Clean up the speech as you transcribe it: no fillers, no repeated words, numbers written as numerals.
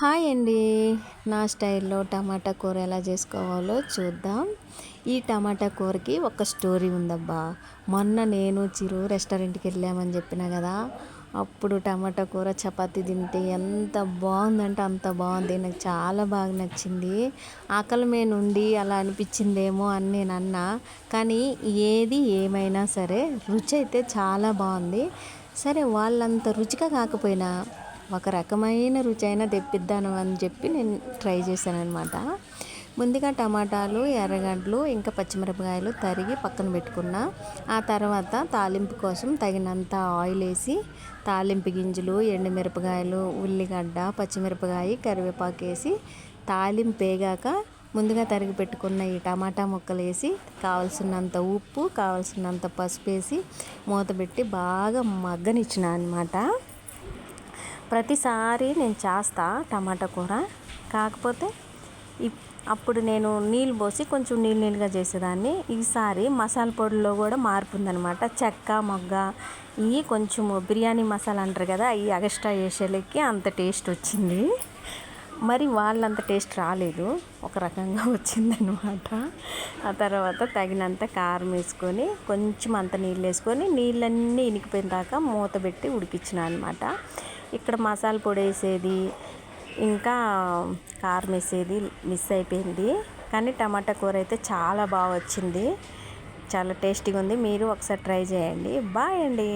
Hi అండి. నా స్టైల్లో టమాటా కూర ఎలా చేసుకోవాలో చూద్దాం. ఈ టమాటా కూరకి ఒక స్టోరీ ఉందబ్బా. మొన్న నేను చిరు రెస్టారెంట్కి వెళ్ళామని చెప్పిన కదా, అప్పుడు టమాటా కూర చపాతీ తింటే ఎంత బాగుందంటే అంత బాగుంది. నాకు చాలా బాగా నచ్చింది. ఆకలి మీద నుండి అలా అనిపించిందేమో అని నేను అన్నా, కానీ ఏది ఏమైనా సరే రుచి అయితే చాలా బాగుంది. సరే, వాళ్ళంత రుచిగా కాకపోయినా ఒక రకమైన రుచి అయినా తెప్పిద్దాను అని చెప్పి నేను ట్రై చేశాను అనమాట. ముందుగా టమాటాలు, ఎర్రగడ్డలు, ఇంకా పచ్చిమిరపకాయలు తరిగి పక్కన పెట్టుకున్న. ఆ తర్వాత తాలింపు కోసం తగినంత ఆయిల్ వేసి, తాలింపు గింజలు, ఎండుమిరపకాయలు, ఉల్లిగడ్డ, పచ్చిమిరపకాయ, కరివేపాకు వేసి తాలింపు వేగాక ముందుగా తరిగి పెట్టుకున్న ఈ టమాటా ముక్కలు వేసి, కావలసినంత ఉప్పు, కావలసినంత పసుపు వేసి మూత పెట్టి బాగా మగ్గనిచ్చిన అనమాట. ప్రతిసారి నేను చేస్తా టమాటా కూర, కాకపోతే అప్పుడు నేను నీళ్ళు పోసి కొంచెం నీళ్ళుగా చేసేదాన్ని. ఈసారి మసాలా పొడిలో కూడా మార్పు ఉందనమాట. చెక్క, మొగ్గ, ఇవి కొంచెం బిర్యానీ మసాలా అంటారు కదా, అవి ఎక్స్ట్రా వేసేలకి అంత టేస్ట్ వచ్చింది. మరి వాళ్ళంత టేస్ట్ రాలేదు, ఒక రకంగా వచ్చిందనమాట. ఆ తర్వాత తగినంత కారం వేసుకొని కొంచెం అంత నీళ్ళు వేసుకొని నీళ్ళన్నీ ఇనికిపోయిన దాకా మూత పెట్టి ఉడికించిన అనమాట. ఇక్కడ మసాలా పొడి వేసేది ఇంకా కారం వేసేది మిస్ అయిపోయింది. కానీ టమాటా కూర అయితే చాలా బాగా వచ్చింది, చాలా టేస్టీగా ఉంది. మీరు ఒకసారి ట్రై చేయండి. బాయ్ అండి.